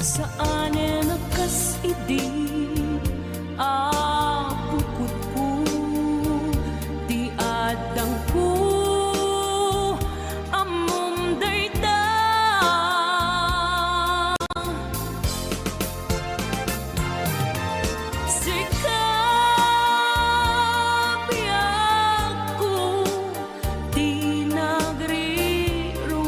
Saan nakas idi pukot ko di adang ko amom dayta sikap ko di nagriro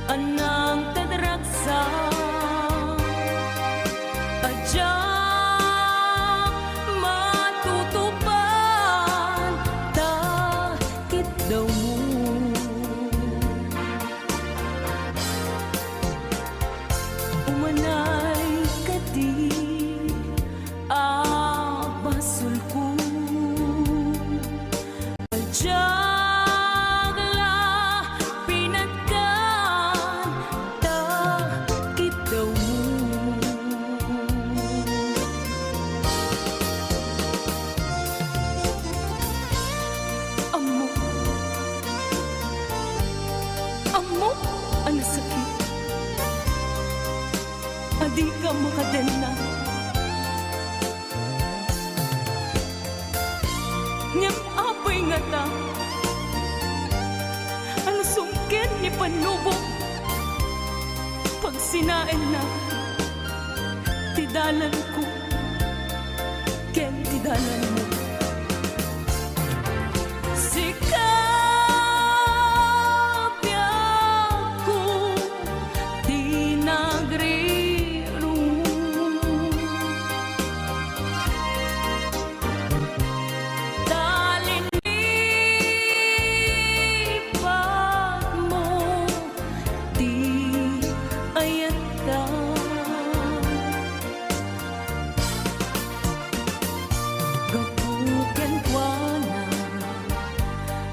anang tadragsa adya matutupan takit daw mo umanay kadi basul ko adya ang sakit, adi ka makadena. Ngem apay nga ta, ano sungkit ni panubo, pag sinain na, tidalan ko, ken tidalan mo.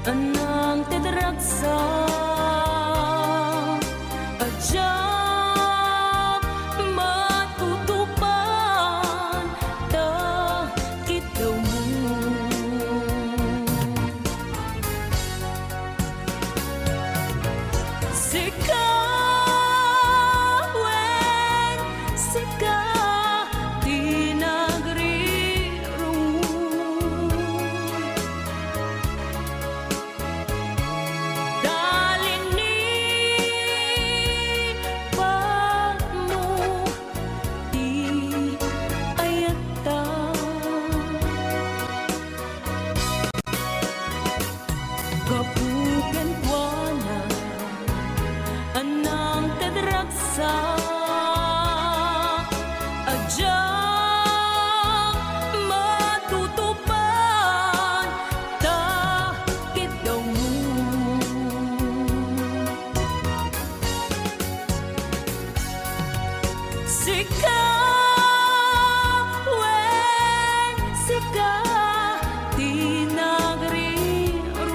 Anang tadragsa adya matutupan takit daw mo sikawin sika di nagriro kapugan ko na anang tadragsa adya matutupan takit daw mo sikawin sika di nagriro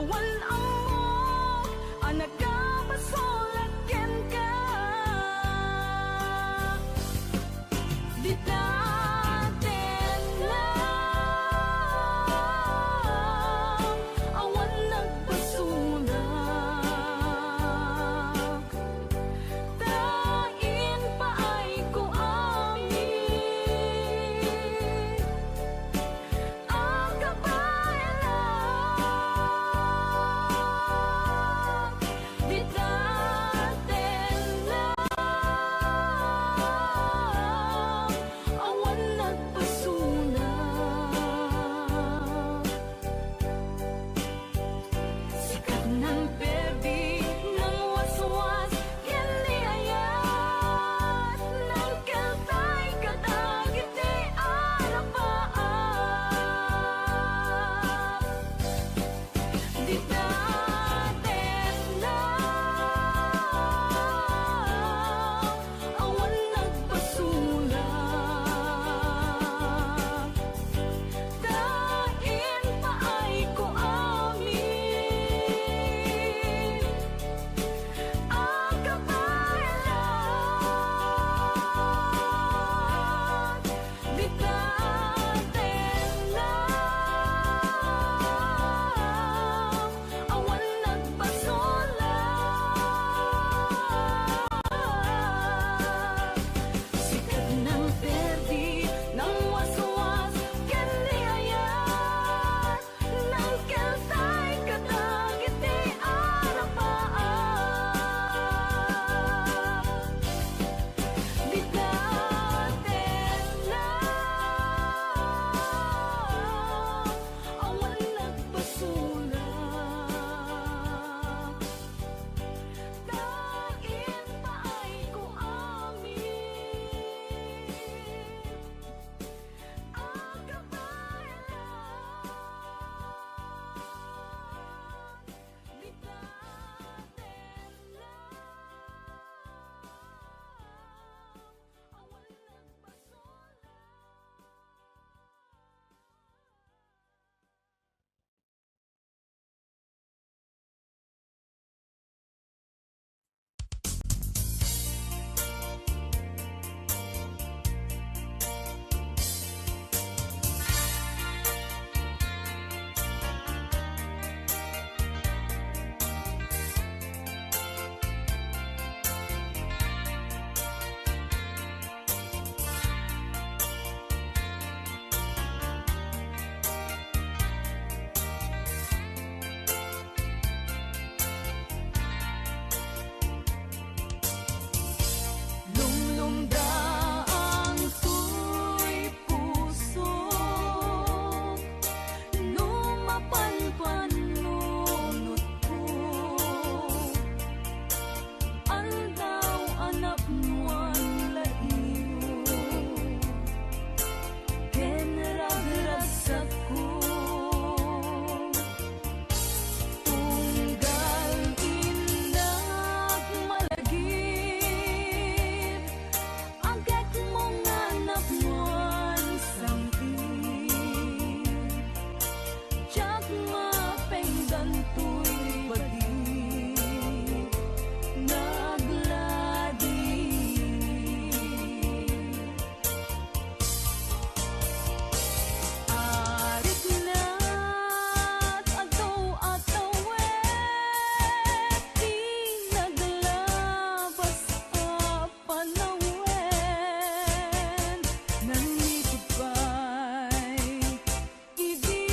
awan amok anak ka basulat ken ka ditaten lang awan nagbasulak tain paay ko amin ang kabayalan ditaten lang awan nagbasulak sikat ng perdi ng waswas ken liayat ng kaltay kadagit di arapaat ditaten lang awan nagbasulak tain paay ko amin ang kabayalan ditaten lang awan nagbasulak sikat ng perdi ng waswas ken liayat ng kaltay kadagit di arapaat ditaten lang awan nagbasulak tain paay ko amin ang kabayalan ditaten lang awan lumlumdaang tuy puso lumapanpanunot ko aldaw anak nuan laiyo ken ragragsak ko tunggal indak malagip agad mong anak nuan sangkit jak mapengdan tuy padi nagladi arit na't ataw-atawet di naglabas a panawen nanitupay idi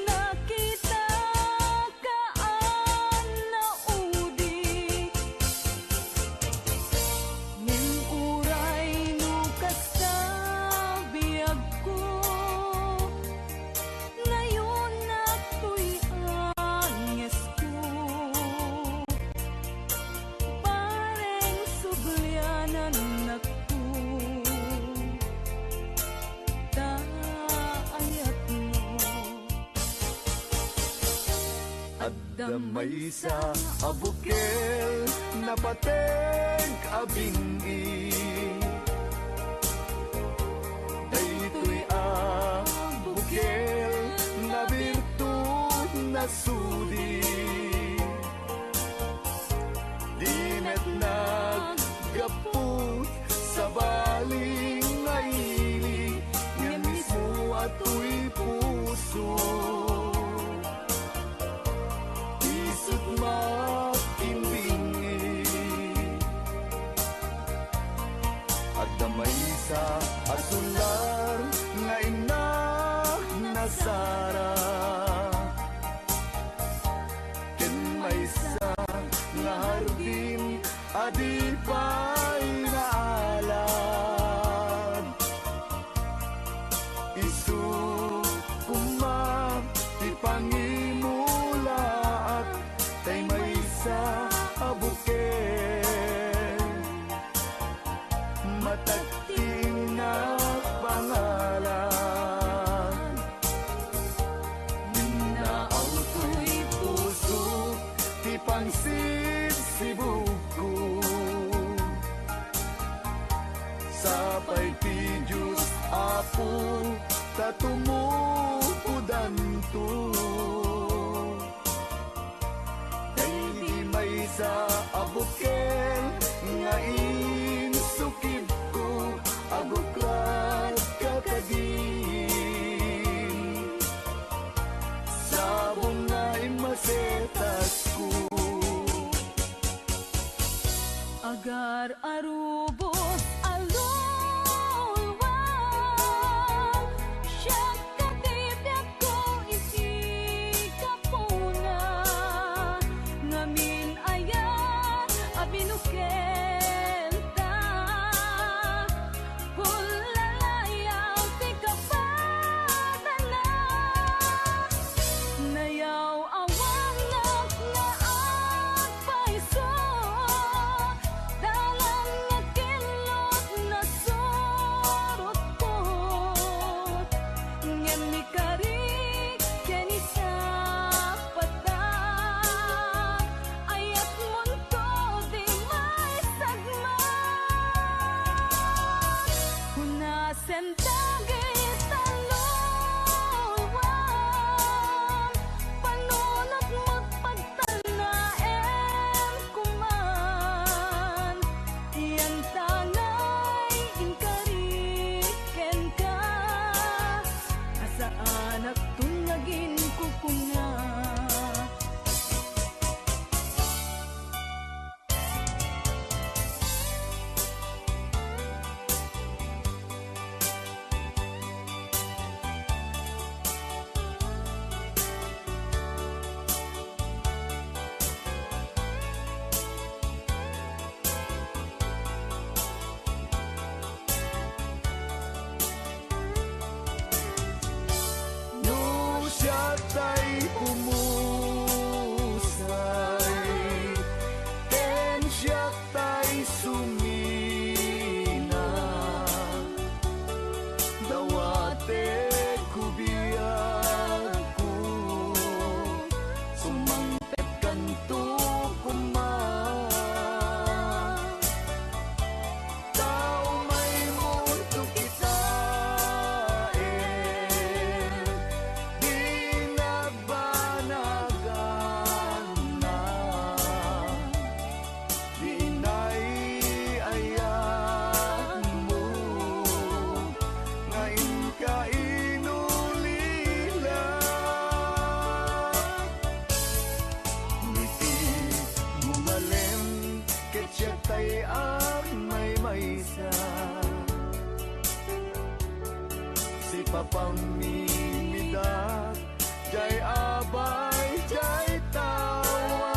nakita kaan naudi ngem uray nukas sa biyag ko ngayon natoy anges ko pareng suglyanan ako taayat mo Damay sa abukel na pateng abingi daytoy abukel na birtud Sara ken maysa nga hardin adi pa'y naalad isu kumam ti pangimula at kay maysa abuken matagting na pangalan minaaw to'y puso ti pangsibsibuko sapay ti Diyos apo tatumupudan to kay di maysa abuken nga insukib ko abuklat kakadin sabong nga imasetas ko agar arubos alulwang siya katibyak ko iti kapuna ngamin ayan abinuken ta hulalayaw ti kapatana nayaw awang naknaat paiso dalang nga kilot na surot ko ngem ni karik ken isa pata ayat munto di may sagma hunasen dagit talulwang panunot magpagtanaem kuman iyan tangay inkariken ka asaan at tungagin kukunga no siya tay pumusay ken siya tay sumina dawate kubiyag ko sumangpet kanto kuman tao may mundo kita di nagbanagan na di naiayan mo ngayon ka inulila ngiti gumalem ket siya tay may maysa si papamimidak jay abay jay tawa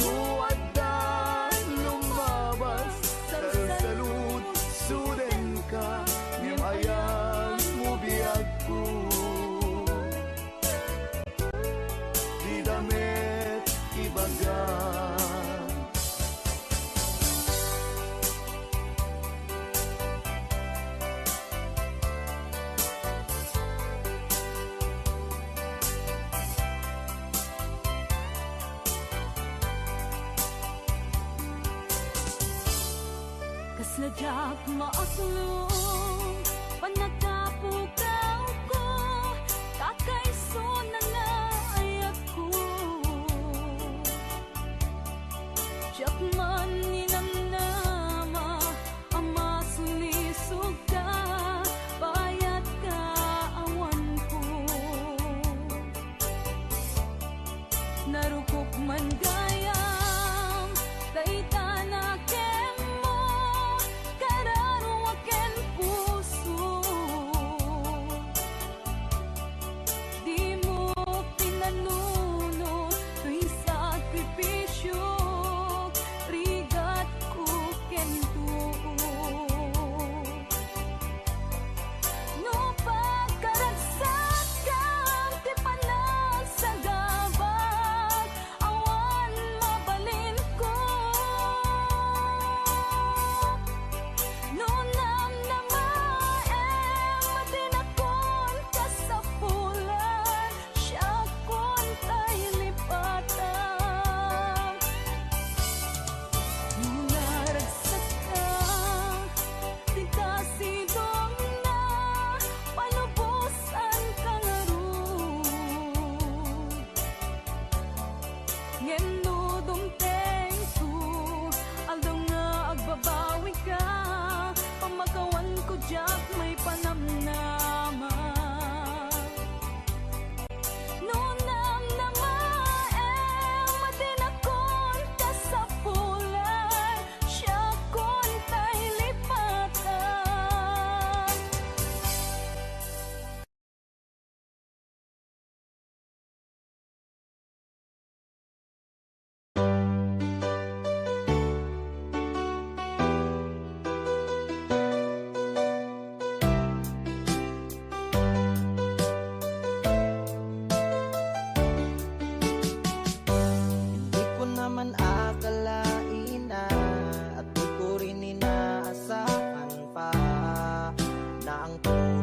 muaddan lumabas salsalud suden ka ngem ayan mo biyag ko di damet ibagan kasladyak maaslong panagkapukaw ko kakaiso na nga ayat ko tiyak man ninamnama ama sulisog ka bayat ka awan ko narukop man gayam dayta na ken mo kararo ken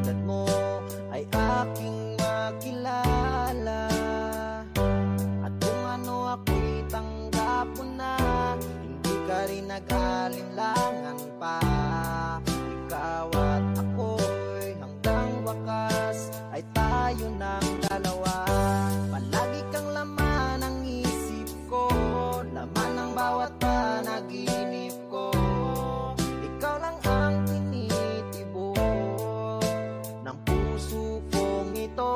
tulad mo ay aking makilala. At kung ano ako'y tanggap mo na, hindi ka rin nag-alinlangan pa. Ikaw at ako'y hanggang wakas ay tayo ng dalawa. Palagi kang laman ng isip ko, laman ng bawat panaginip ko. Ikaw lang ang tinitibok ng puso kong ito.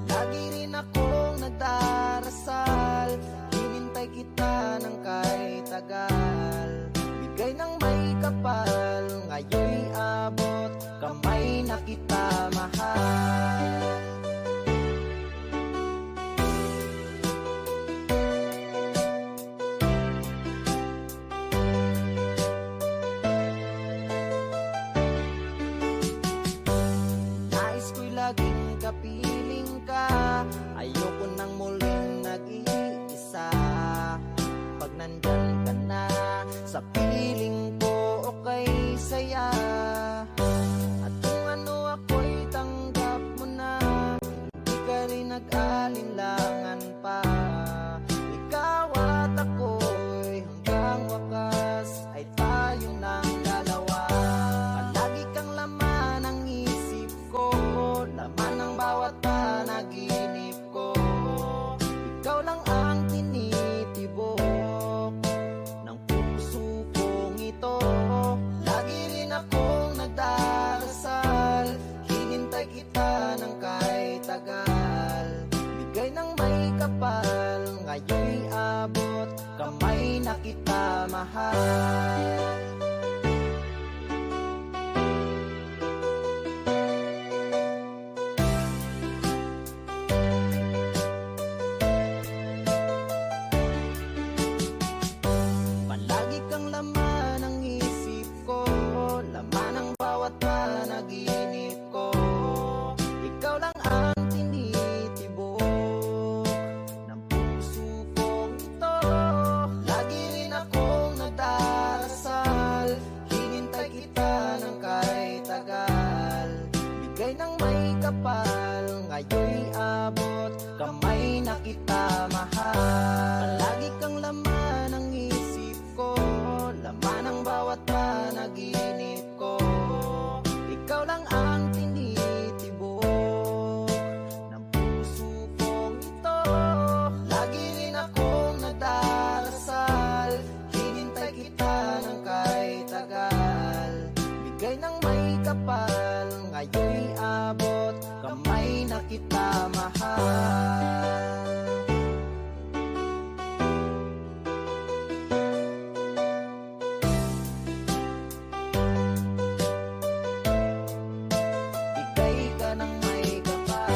Lagi rin akong nagdarasal, hinintay kita ng kahit tagal. Bigay ng may kapal, ngayon'y abot kamay na kita mahal. Nais ko'y laging kapiling ka, ayoko nang muling nag-iisa. Pag nandyan ka na sa piling ko, okay saya. At kung ano ako'y tanggap mo na, hindi ka rin nag-alinlangan pa. Ikaw at ako'y hanggang wakas ay tayo ng dalawa. Palagi kang laman ng isip ko, laman ng bawat panaginip ko. Ikaw lang ang tinitibok ng puso kong ito. Lagi rin akong nagdarasal, hinintay kita ng kahit tagal. Bigay ng may kapal, ngayon'y abot kamay na kita mahal. Palagi kang laman ng isip ko, laman ng bawat panaginip ko. Ikaw lang ang tinitibok ng puso kong ito. Lagi rin akong nagdarasal, hinintay kita ng kahit tagal. Bigay ng may kapal, ngayon'y abot kamay na kita mahal. Palagi kang laman ng isip ko, laman ng bawat panaginip ko. Ikaw lang ang tinitibok ng puso kong ito. Lagi rin akong nagdarasal, hinintay kita ng kahit tagal. Bigay ng may kapal, ngayon'y abot kamay na kita mahal. Bigay ka ng may kapal.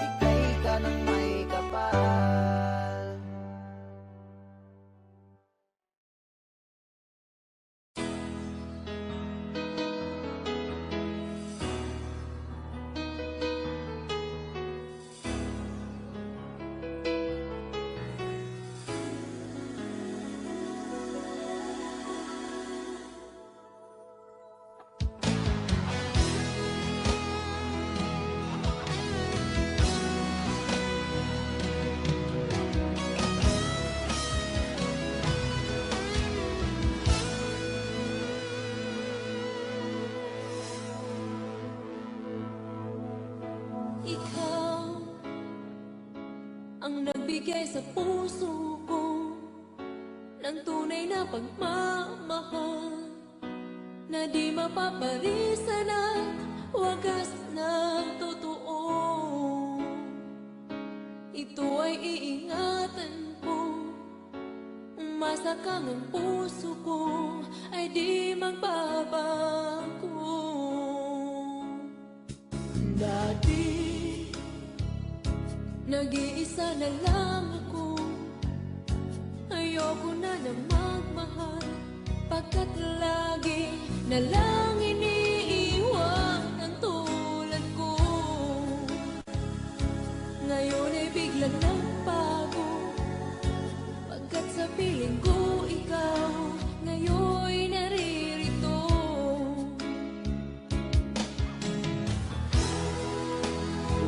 Bigay ka ng may kapal. Ikaw ang nagbigay sa puso ko ng tunay na pagmamahal, na di mapaparisan at wagas na totoo. Ito ay iingatan ko, umasa kang ang puso ko ay di magbabago. Dati nag-iisa na lang ako, ayoko na magmahal, pagkat lagi na lang iniiwan ang tulad ko. Ngayon Ngayon ay biglang nagbago, pagkat sa piling ko ikaw ngayon'y naririto.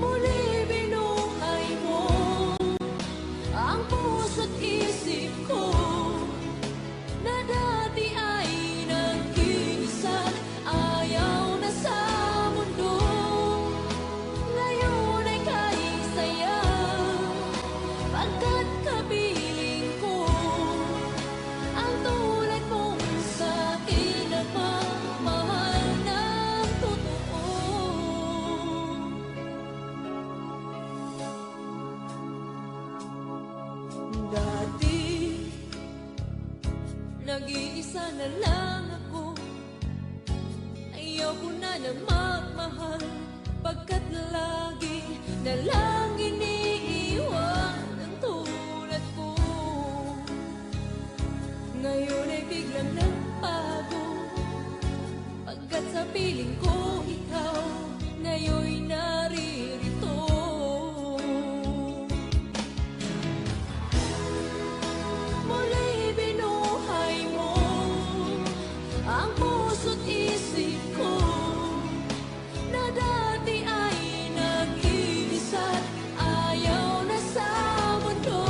Muli binuhay mo ang puso't isip ko, na dati ay nag-iisa, ayaw na sa mundo. Ngayon ay kahit saya, pagkat kapiling ko ang tulad mong sa'kin nagmamahal ng totoo. Dati nag-iisa na lang ako, ayaw ko na magmahal, pagkat lagi na lang iniiwan ang tulad ko. Ngayon ay biglang nagbago, pagkat sa piling ko ikaw ngayon'y naririto. Muli binuhay mo ang puso't isip ko, na dati ay nag-iisa't ayaw na sa mundo.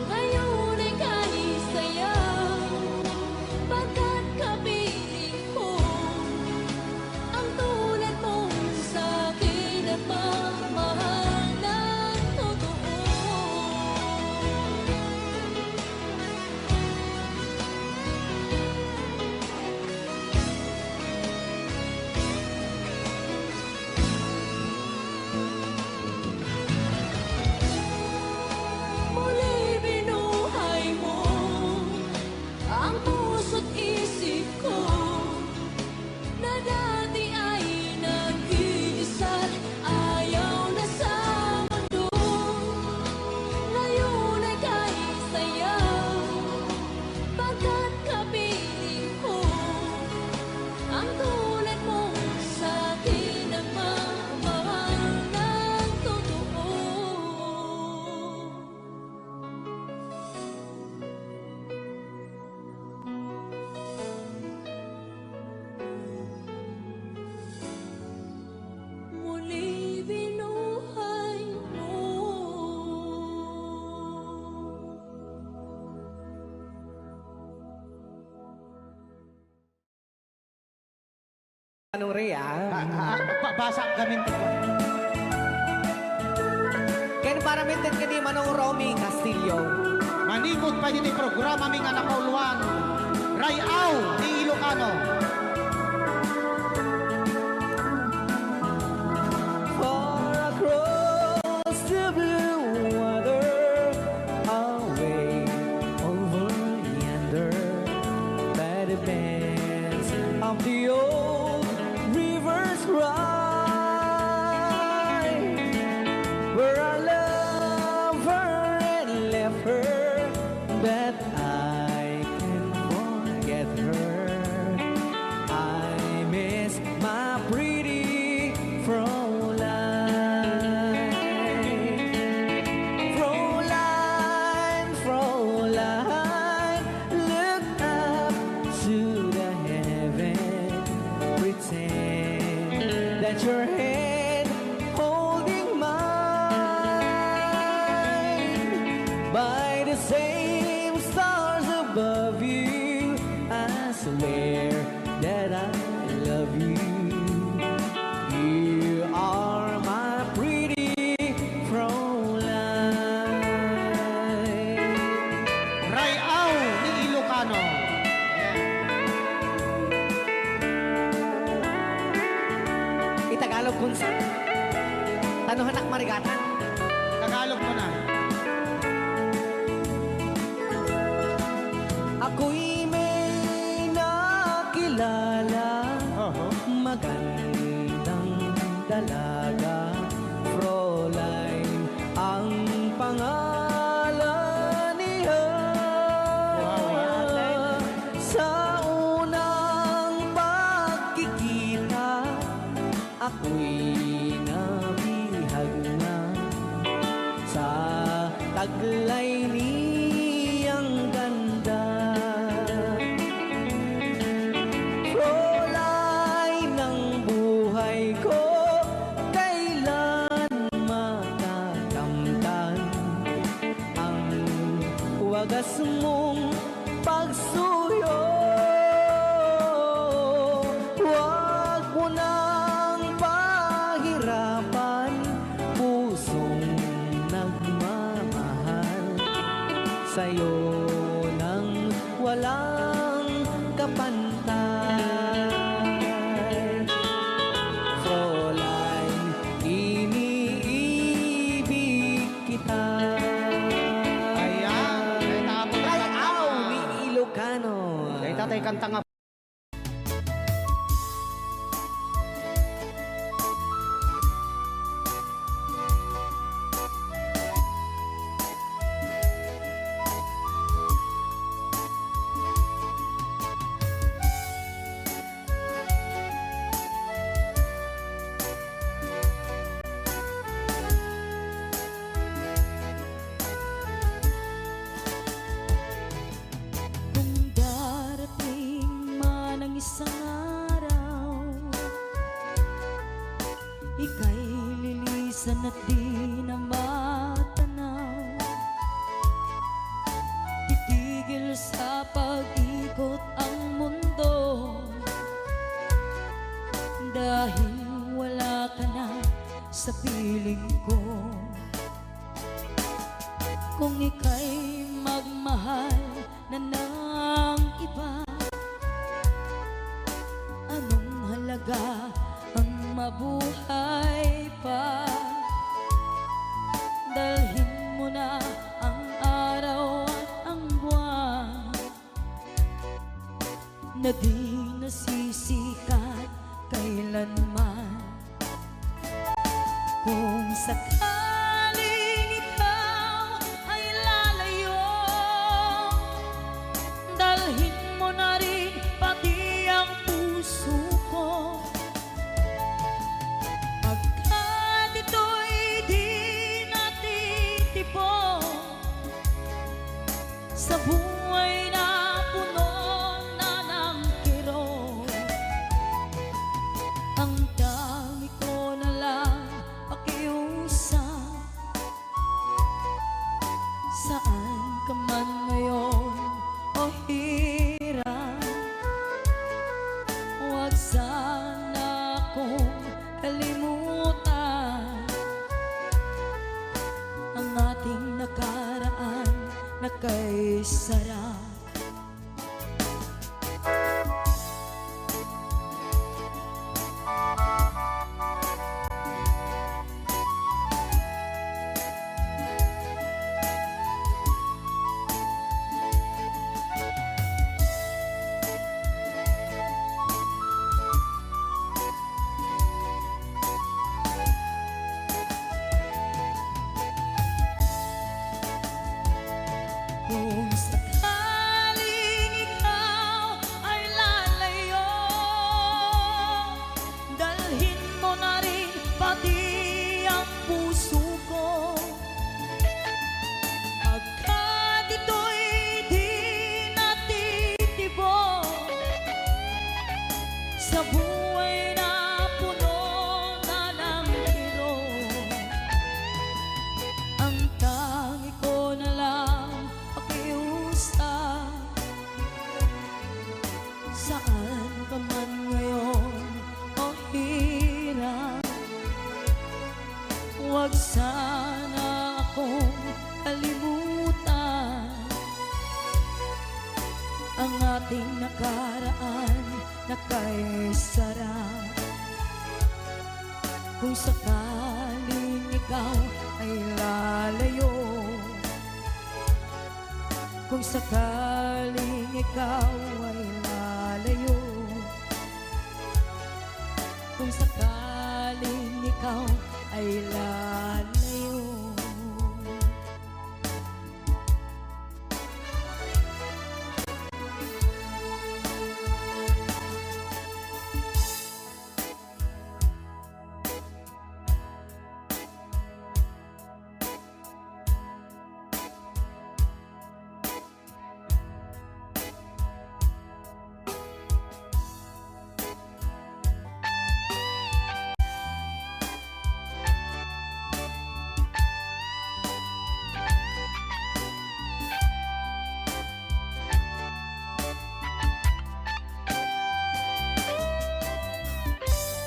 Ngayon ay kahit saya, pagkat kapiling ko ang tulad mong sa'kin at mamahal ng totoo. Muli binuhay mo ang puso't isip ko, na dati ay nag-iisa't ayaw na sa mundo. Ngayon ay kahit saya, pagkat kapiling ko ang tulad mong sa'kin nagmamahal ng totoo. Muli binuhay mo. Anong Rhea? Basa kami ko. Ken para mintin ka di Manong Romy Castillo. Manikot pa din programa ming anak kauluan. Rayaw ni Ilocano. Far across the blue water, away over yonder, by the banks of the old rivers ride, where our lover had left her, that I can forget her. I miss my pretty Fräulein. Fräulein, Fräulein, look up to the heaven, pretend that your hand holding mine. By the same stars above you, I swear that I love you. You are my pretty Fräulein. Rayaw ni Ilocano. Itagalog kung sa Tanuhan ak marigatan. Tagalog mo na. Ako'y may nakilala, magandang dalaga, Fräulein ang pangalan niya. Sa unang pagkikita, ako'y nabihag na taglay niyang ganda. Kulay ng buhay ko, kailan matatamtan ang wagas mong pagsuyo. Huwag mo nang pahirapan pusong nagmamahal sa'yo nang walang kapantay. Fräulein, iniibig kita. Ayan, kay tapos Ay, aw, ni Ilocano. kay tatay kanta nga. Kung darating man ang isang araw, ika'y lilisan at di na matanaw. Titigil sa pag-ikot ang mundo, dahil wala ka na sa piling ko. Kung ika'y magmahal na ng iba, anong halaga ang mabuhay pa? Dalhin mo na ang araw at ang buwan na di nasisikat kailanman. Kung sakaling ikaw ay lalayo, dalhin mo na rin pati ang puso ko. Pagkat ito'y di natitipon sa buhay na puno na ng kirot. Ang dami ko na lang pakiusap, saan ka man ngayon o hirap, huwag sana akong kalimutan ang ating nakaraan na kay sarap. Kung sakaling ikaw ay lalayo, dalhin mo na rin pati ang puso ko. Pagkat ito'y di natitibok sa buhay na puno na ng kirot. Ang tangi ko na lang pakiusap, saan ka man ngayon o hirap, huwag sana akong kalimutan ang ating nakaraan na kay sarap. Kung sakaling ikaw ay lalayo, kung sakaling ikaw ay lalayo, kung sakaling ikaw ay lalayo.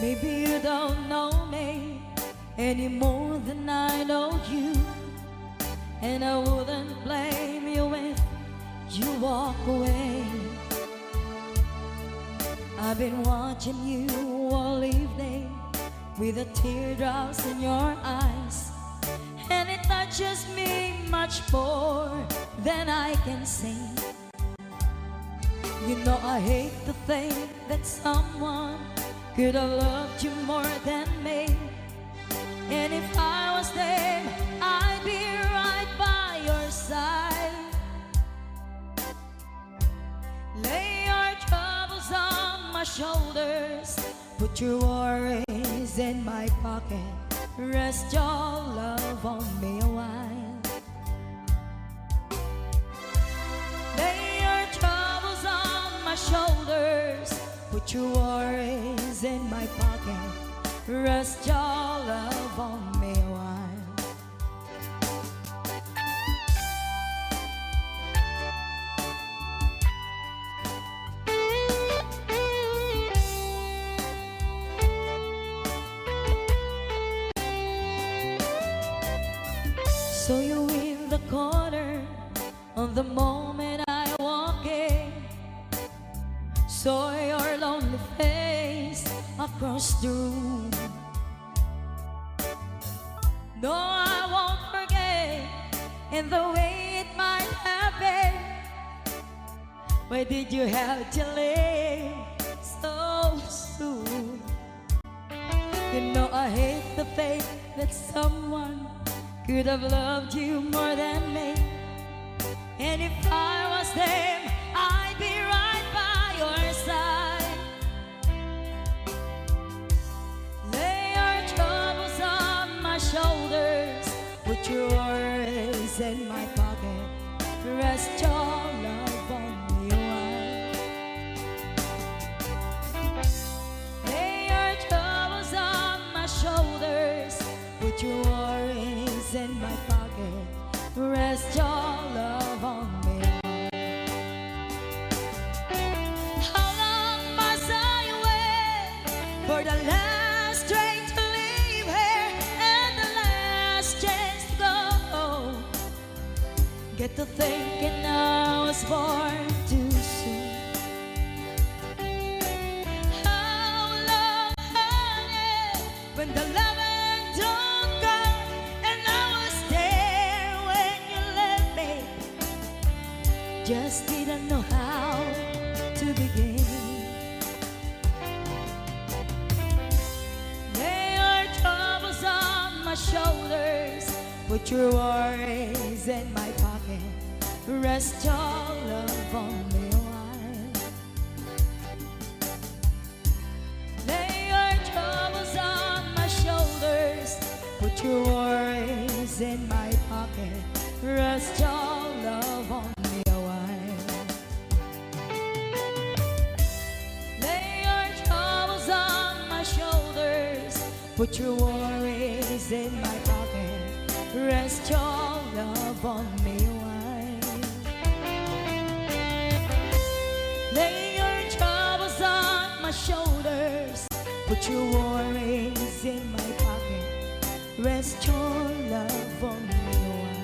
Maybe you don't know me any more than I know you, and I wouldn't blame you if you walk away. I've been watching you all evening with the teardrops in your eyes, and it touches me much more than I can sing. You know I hate to think that someone could have loved you more than me, and if I was there, I'd be right by your side. Lay your troubles on my shoulders, put your worries in my pocket, rest your love on me a while. Lay your troubles on my shoulders, put your worries in my pocket, rest your love on me a while. Saw you in the corner on the moment I walk in, saw your lonely face across the room. No, I won't forget in the way it might have been. Why did you have to leave so soon? You know I hate the faith that someone could have loved you more than me, and if I was them, I'd be right by your side. Lay your troubles on my shoulders, put your worries in my pocket, rest your love on me a while. Lay your troubles on my shoulders, put your worries in my pocket, rest your love on me. How long must I wait for the last train to leave here and the last chance to go? Get to thinking I was born too soon. How long, honey, when the loving don't come, and I was there when you left me, just didn't know how to begin. Lay your troubles on my shoulders, put your worries in my pocket, rest your love on me a while. Lay your troubles on my shoulders, put your worries in my pocket, rest your love on me a while. Lay your troubles on my shoulders, put your worries in my pocket, rest your love on me a while. Lay your troubles on my shoulders, put your worries in my pocket, rest your love on me a while.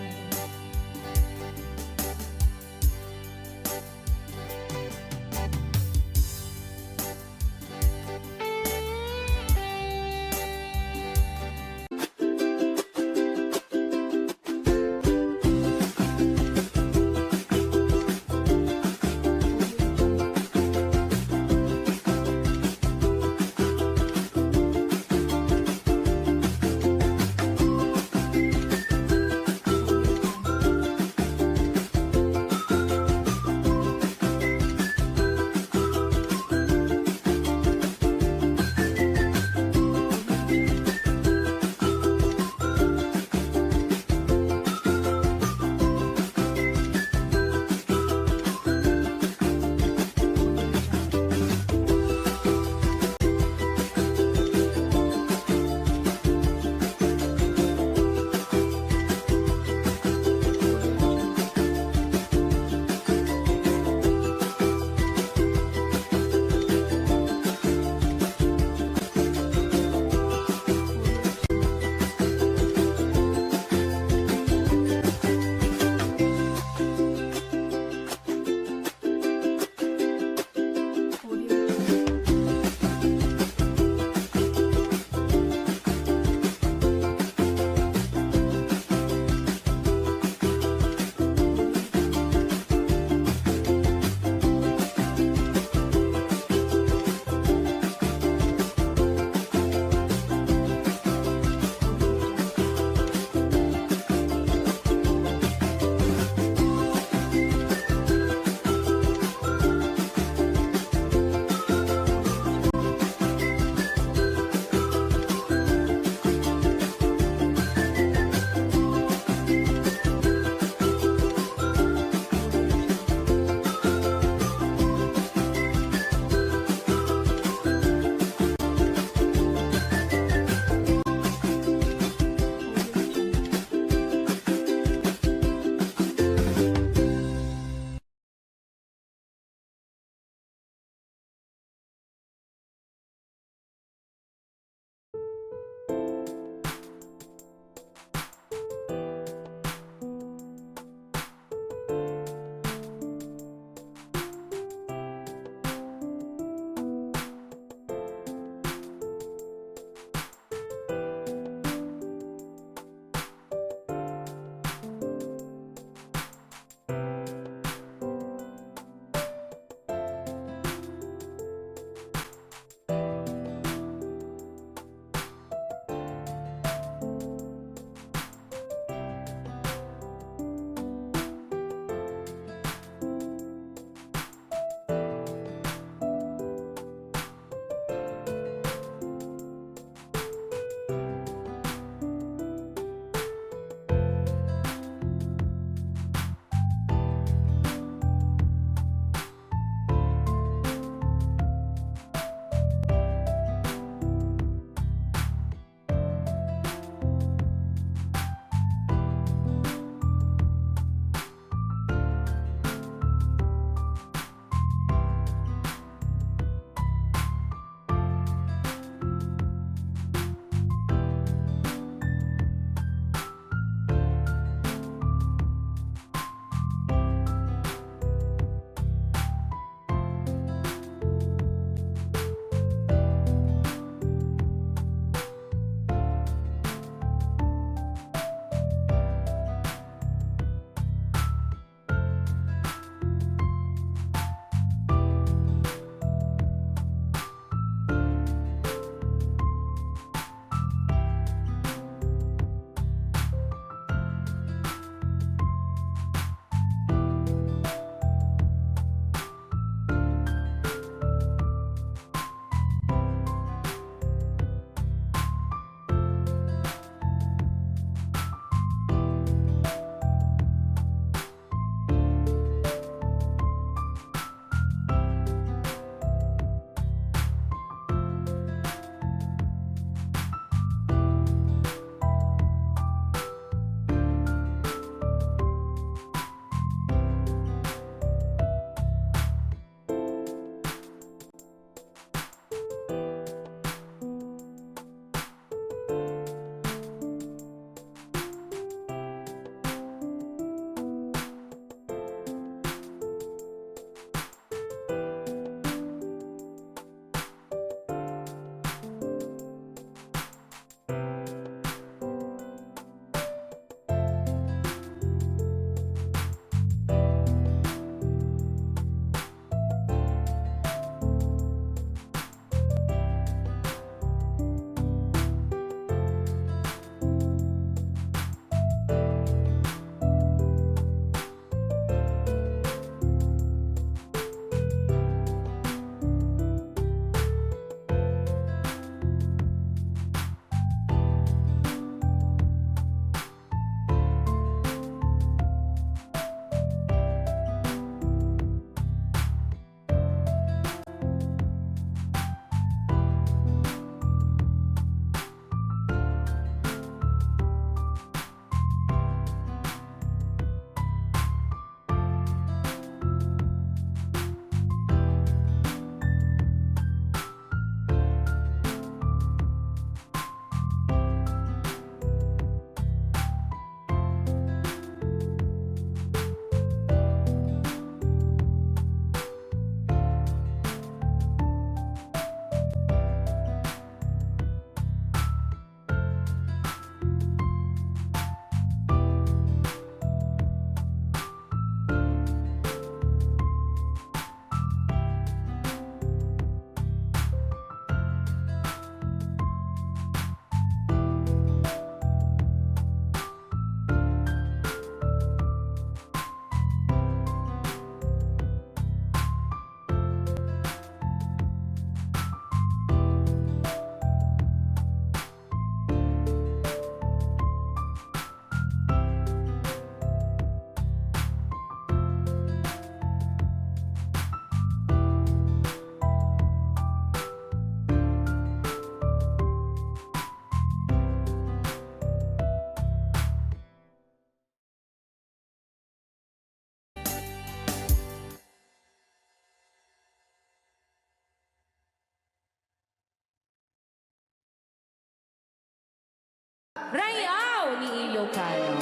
Rayaw ni Ilocano.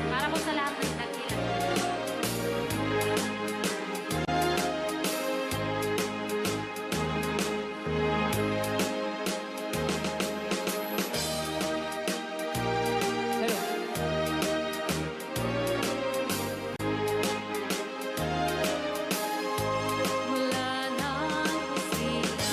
Para po sa lahat ng nagkilan. Hello. Mula nang kusina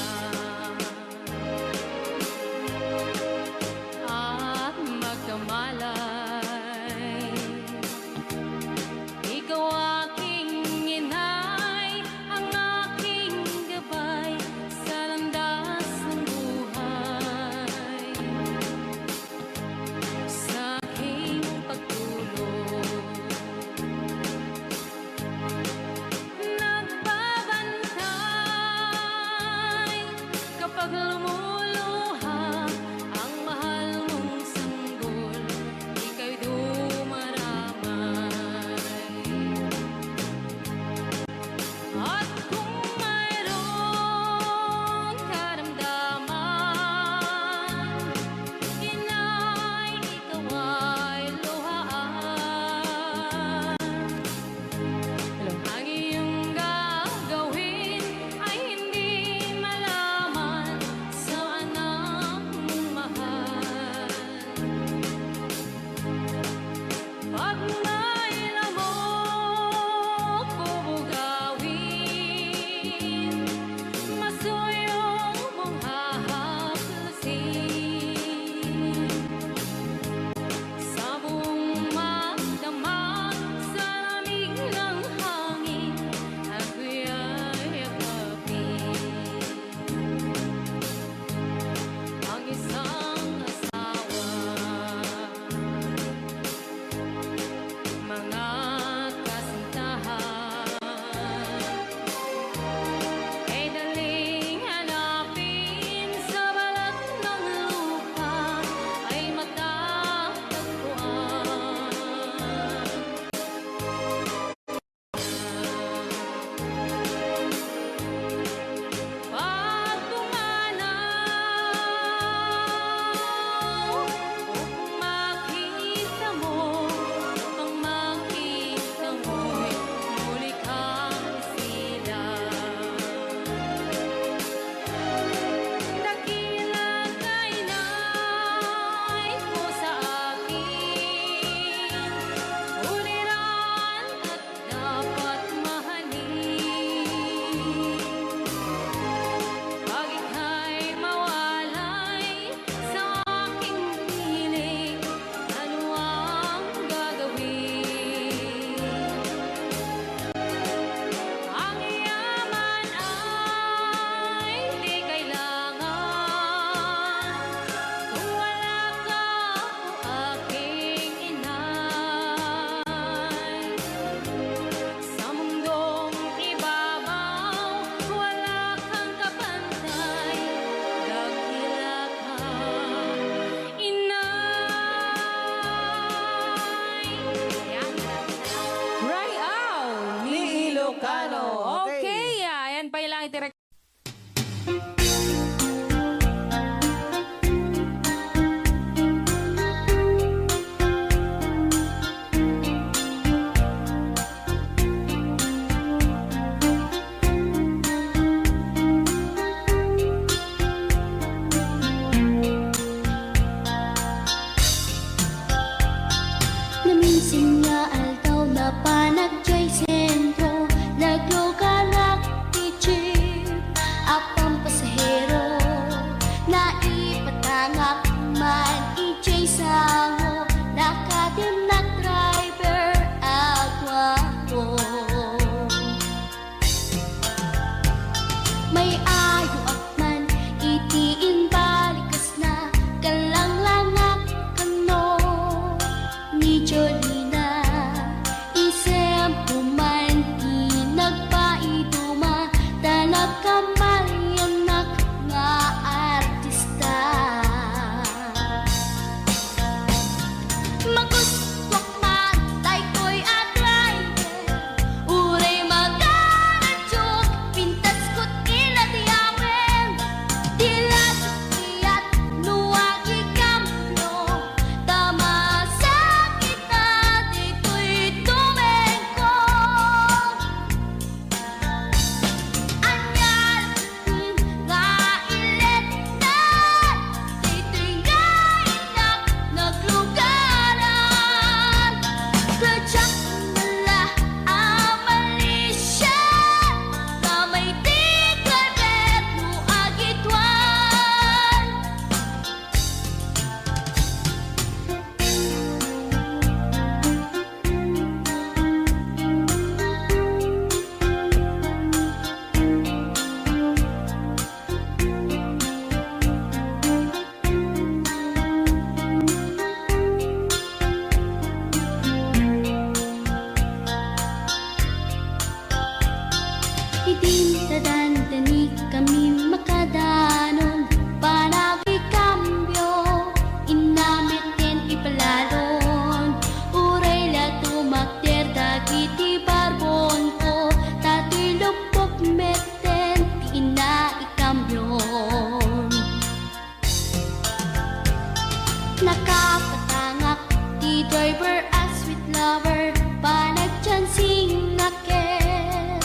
Kapatangak, di driver as sweet lover, panagchansing naket,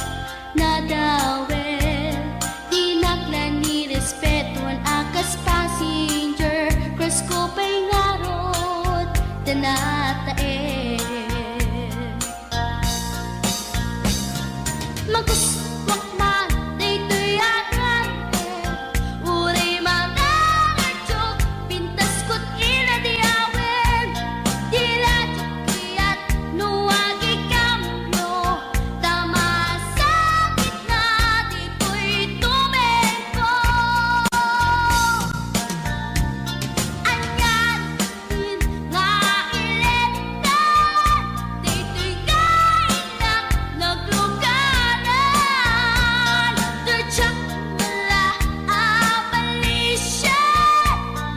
nadawel, di naklan ni respetuan akas passenger, cross ko pa'y ngarot, tanatae. Maguswak man, daytoy agante, uray mga ngartsok, pintas ko't inadiawen, diladyak kuyat, nuwagi kamyo, tama sakit na, dito'y tumengko. Anyan, nga iletan, dito'y kainak, nagluganan, dirtsak wala abalisyan,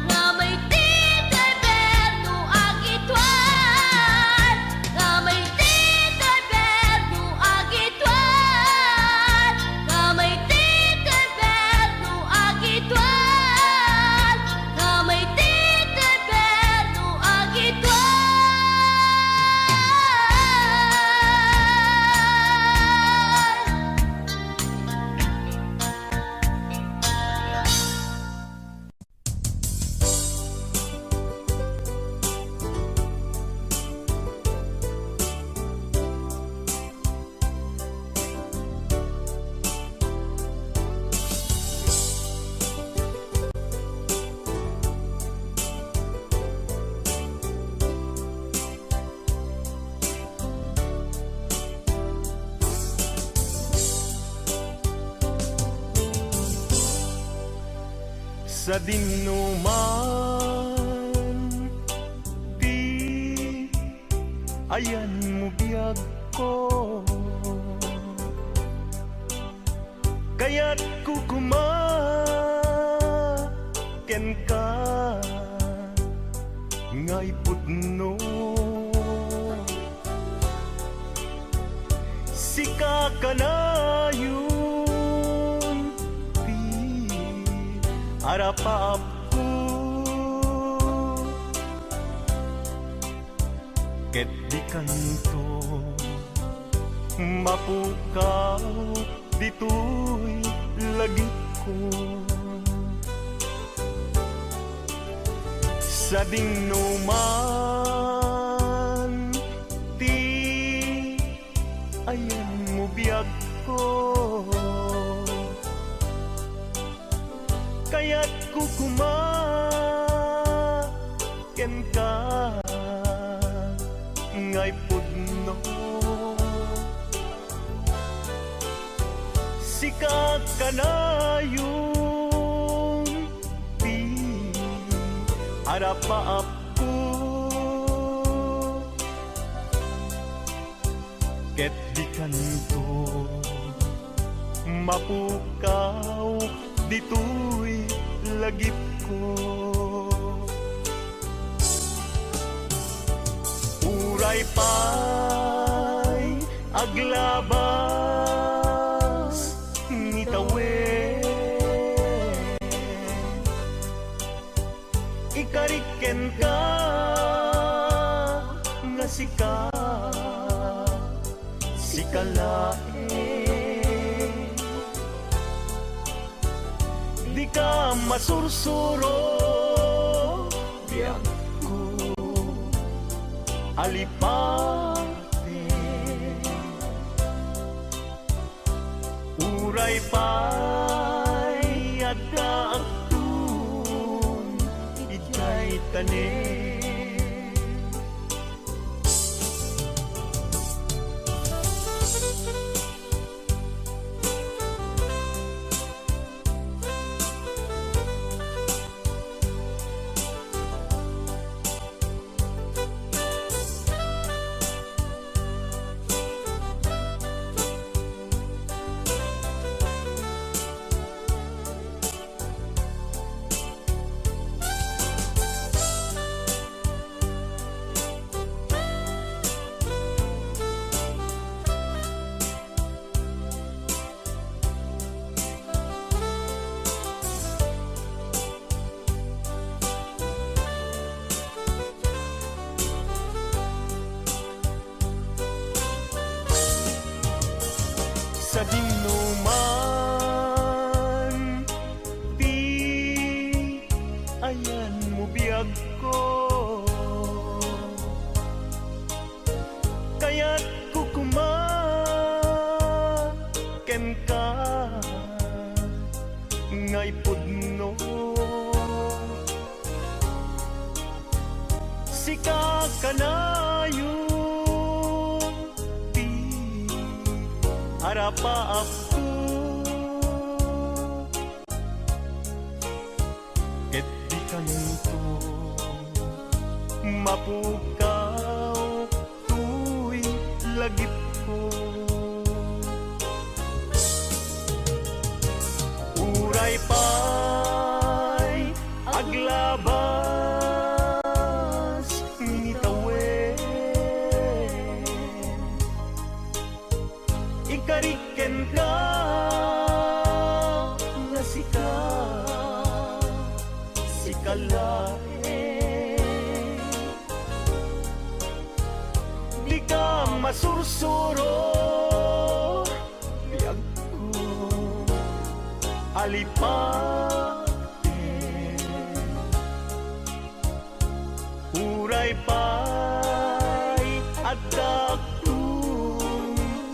nga may tito'y berno agitwan, nga may tito'y berno agitwan, nga may tito'y berno agitwan, nga may tito'y berno agitwan. Sa dinuman di ayan mo biyag ko, kaya't kukumaken ka ngay pudno. Sika ka na yun harapap ko, ket di kanto mapukaw, dito'y lagip ko. Sa dinuman ti ayan mo biyag ko, kaya't kukumaken ka ngay pudno. Sikat ka na yung harapaap ko, ket di kanto mapukaw, dito'y lagip ko. Uray pa'y aglabas ngitawe, ikariken ka nga sikalae, di ka masursuro biyak ko alipate. Uray pa'y agkaagtun ikay tanin. sika kanayon ti arapa ako ket di kanto mapukaw tuy lagip ko uray pa'y aglabas nitawen ikariken ka na sikalae di ka masursuro biyag ko alipate uray pa'y agdaktung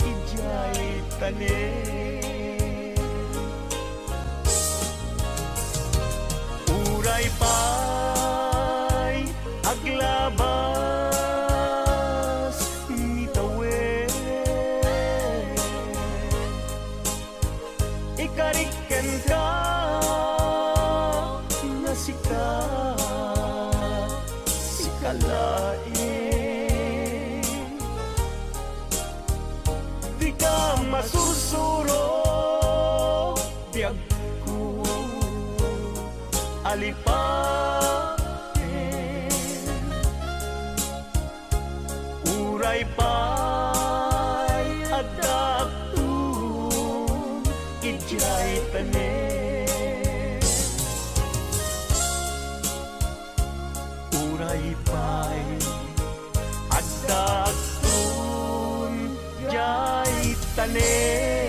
ijay tanen uray pa'y aglabas nitawen ikariken ka na sikalae di ka masursuro biyag ko alipate uray pa'y agdaktung ijay tanen uray pa'y agdaktung ijay tanen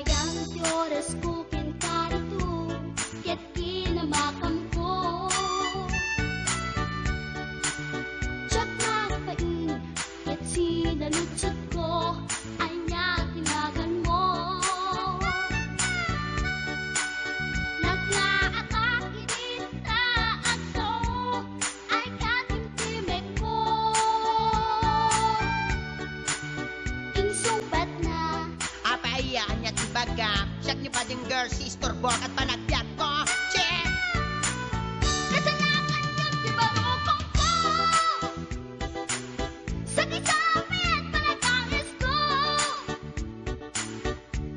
Sayang ti oras ko pinkarito, ket kinamakam ko. Tsak nagpain, ket sinalutsot ko, anya tinagan mo. Naglaatake dita ato, ay katimtimek ko. Insumpat na, Apaiyaan niya tibaga, siyak ni bading girl, sister bok at panagbiat ko. Check! kasanakan yun di ba mo kong ko? Sa kisapit panagangis ko,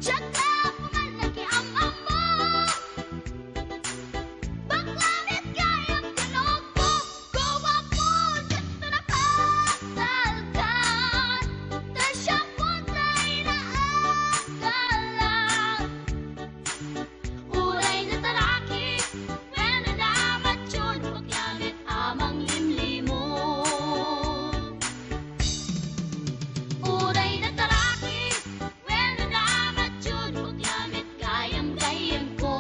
tsak na pumalaki ang amo. Baklanit kayang tinog ko, gawa po dito na pasalgan. Tasya po tayo na agalang. Uray na talaki, pwede dapat yun, paglamit amang limlimo. Uray na talaki, pwede dapat yun, paglamit gayam-gayam ko.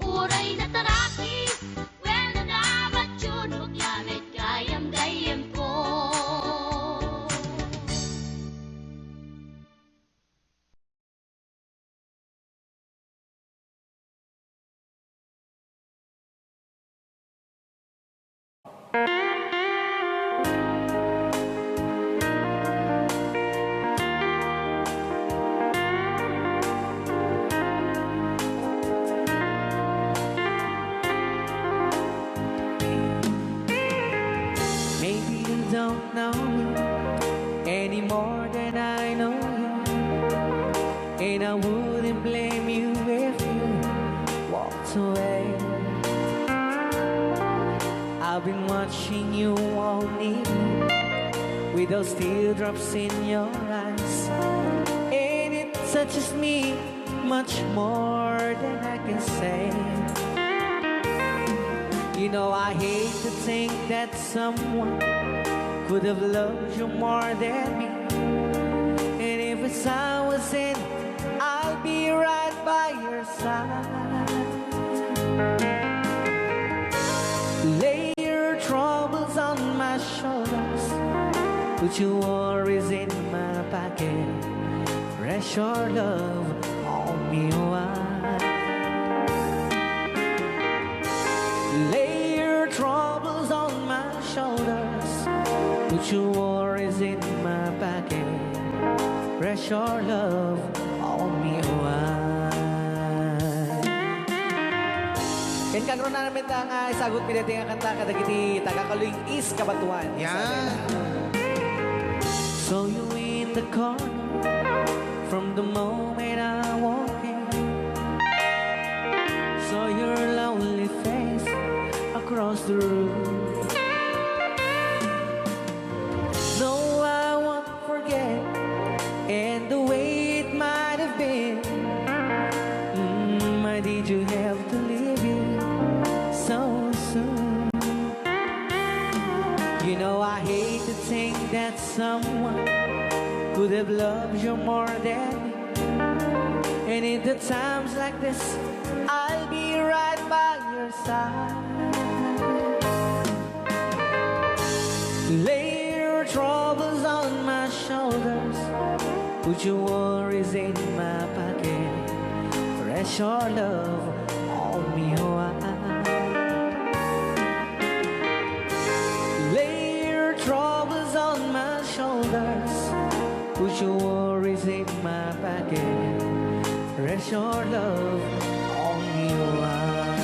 Uray na talaki, pwede dapat yun, paglamit gayam-gayam ko. Maybe you don't know me any more than I know you, and I wouldn't blame you if you walked away. I've been watching you all evening with those teardrops in your eyes, and it touches me much more than I can say. You know, I hate to think that someone could have loved you more than me. And if it's I was in, I'll be right by your side. Lay your troubles on my shoulders, put your worries in my pocket. Rest your love on me wide. Lay your troubles on my shoulders, put your worries in my pocket. Rest your love on me wide. Ken kagro na namin ta nga isagot pinati nga kanta kadagiti tagakaluing is kabatuan. Yan. So you in the corner from the moment I walk in. Saw your lonely face across the room. No, I won't forget, and the way it might have been. Why did you have to leave it so soon? You know, I hate to think that someone could have loved you more than me. And in the times like this, I'll be right by your side. Lay your troubles on my shoulders, put your worries in my pocket. Rest your love on me wide. Lay your troubles on my shoulders, put your worries in my pocket. Rest your love on me wide.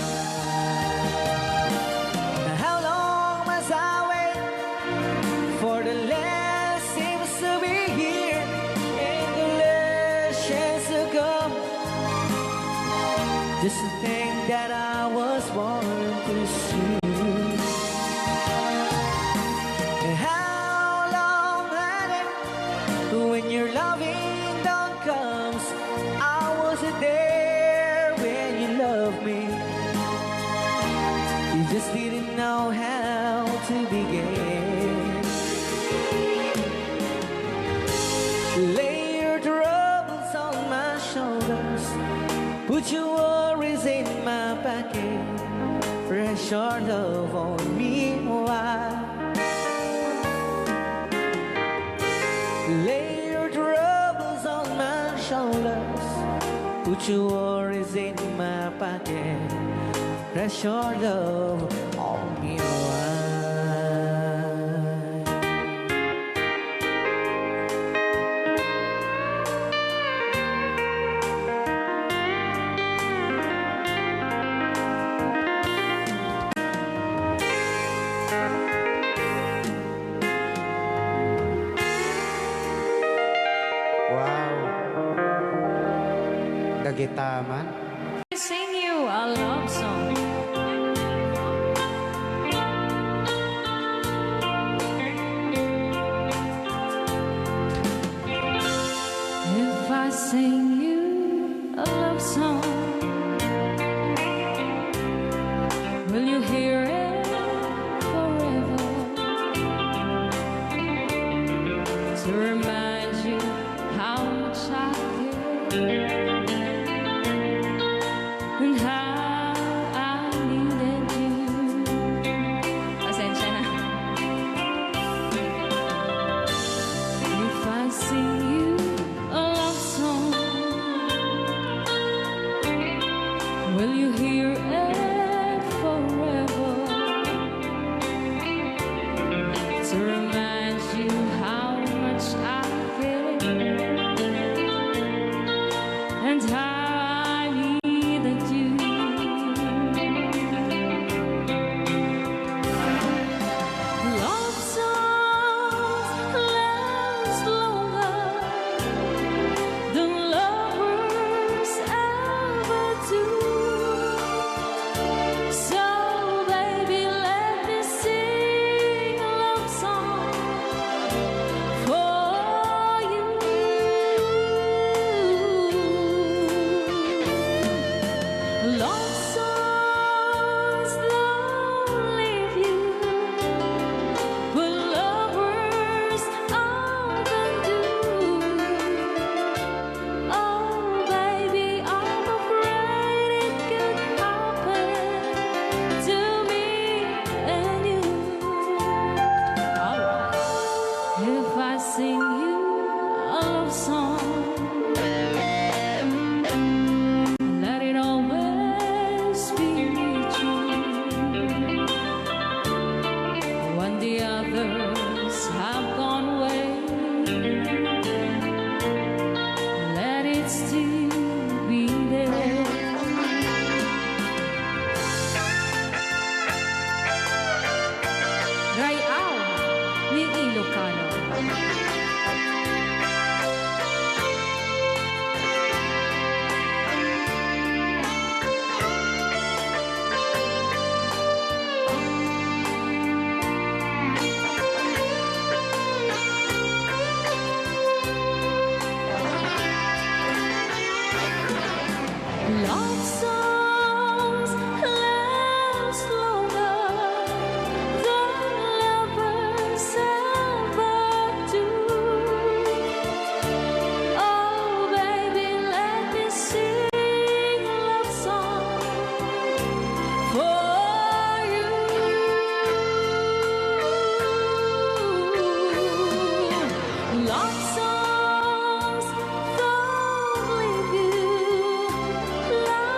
How long must I wait for the last seems to be here and the last chance to come? Just to think that I was born to see. And how long had it when your loving dawn comes? I wasn't there when you loved me. You just didn't know how to begin. Lay que pressure love on me. Why? Lay your troubles on my shoulders, put your worries in my pocket, pressure love on me. Why? Wow. Dagitaman. Sing you a love song. If I sing you a love song, will you hear it forever? To remind you how much I care and how I needed you. Pasensya na. If I sing you a love song, will you hear it forever? To remind you how much I care and how I needed you. Love songs last longer than lovers ever do. So baby, let me sing a love song for you. Love songs don't leave you, but lovers often do. Oh baby, I'm afraid it could happen to me and you. Alright, if I sing you a love song, let it always be true. When the others have gone away, let it still be there. Rayaw ni Ilocano. Love songs last longer than lovers ever do. Oh baby, let me sing a love song for you. Love songs don't leave you. Love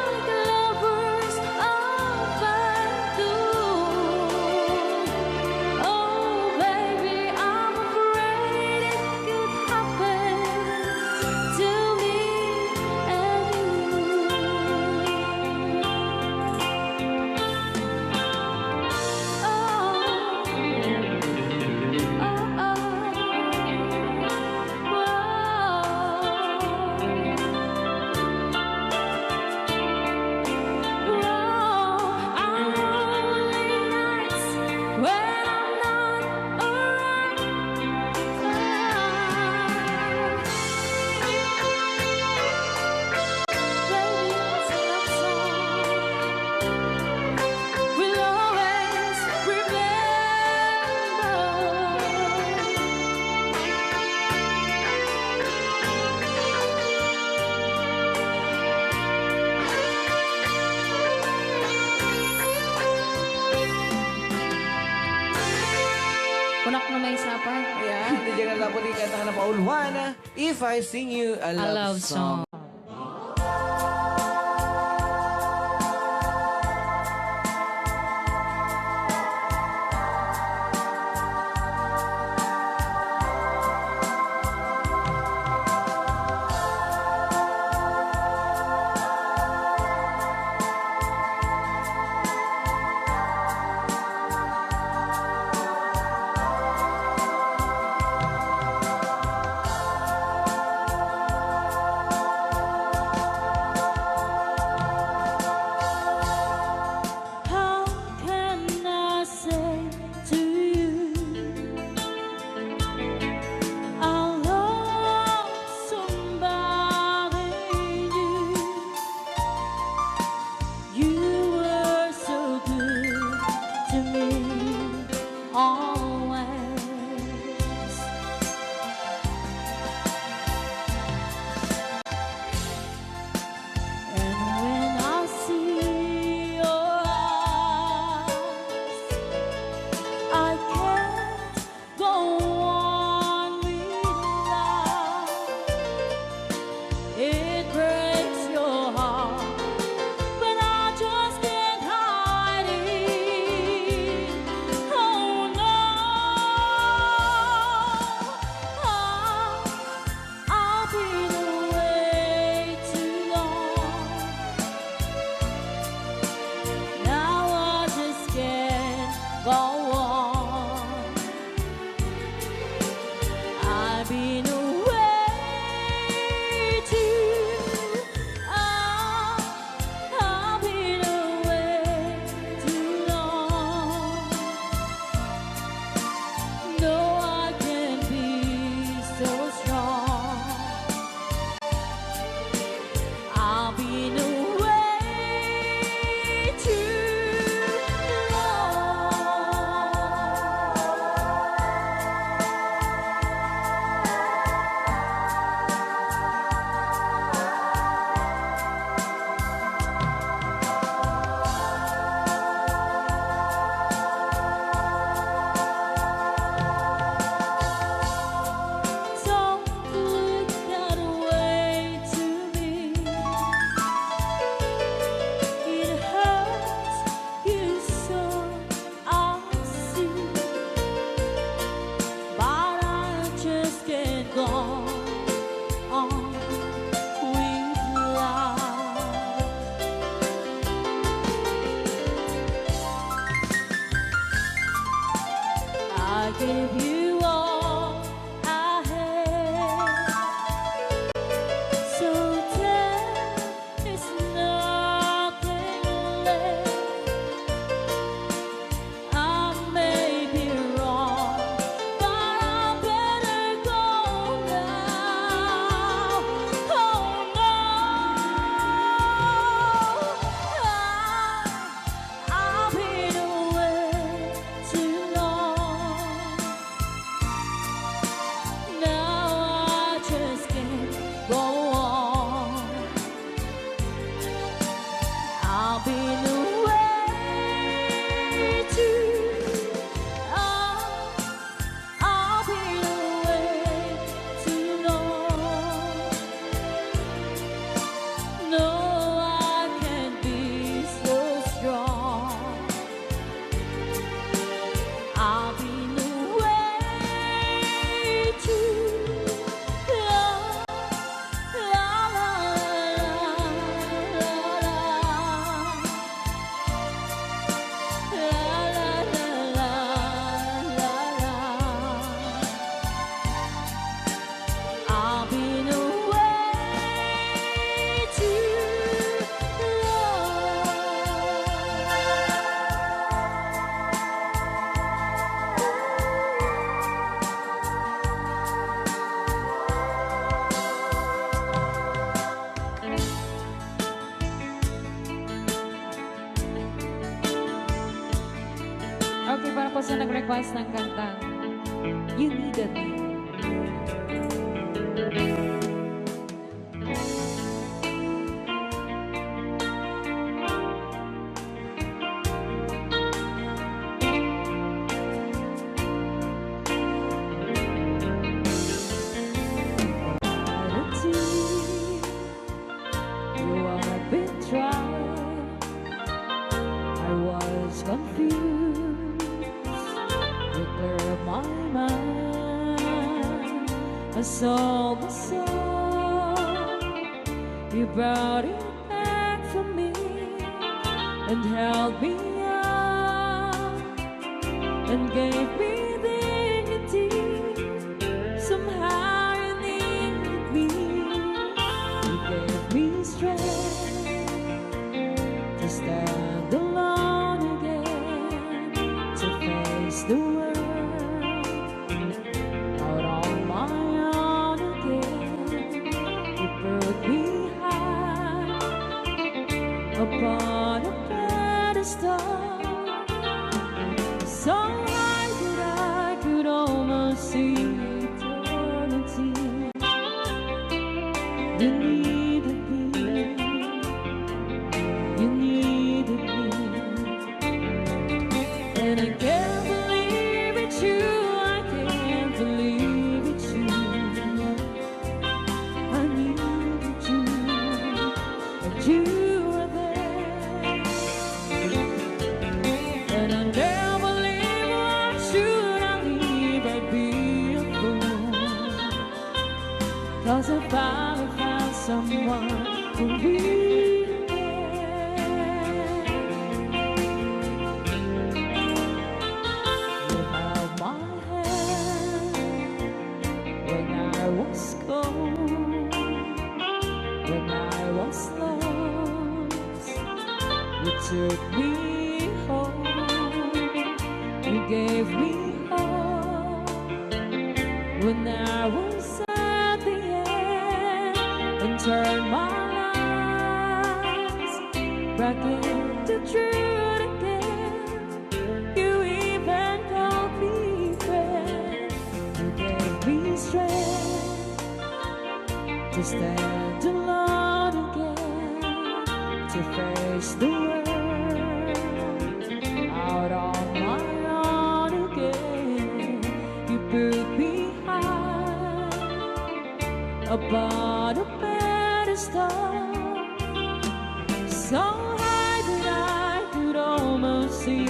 Paul Juana, If I Sing You a A love song. How can I say to you I love somebody new? You were so good to me always. And when I see your eyes, I can't go on without. It breaks your heart, but I just can't hide it. Oh no, I've been away too long. Now I just can't go on. I've been away too. I've been away too long. No, I can't be so strong. I've been away too Don't look that way to me. It hurts you so, I see. But I just can't go on with life. I gave you all I had, so there is nothing left. I may be wrong, but I better go now. Oh no, I've been away too long. Now I just can't go on. I've been away too. I've been away too long. No, I can't be so strong. I've been away too long. La la la la la la la la. I've been away too Okay, para po sa nag-request ng kantang You Needed Me. brought it back for me and held me up and gave me dignity. Somehow you needed me. You gave me strength to stand alone again, to face the world out on my own again. You put me high upon a pedestal, so high that I could almost see eternity. You needed me, you needed me, and I can't believe it's you, I can't believe it's you. I needed you, and you were there, and I never leave. Why should I leave? I'd be a fool, 'cause I finally found someone who really cares. You held my hand when I was cold, when I was lost. You took me home, you gave me hope when I was at the end, and turned my lies back into truth again. You even called me friend. You gave me strength to stand alone again, to face the world out on my own again. You put me high upon a pedestal, so high that I could almost see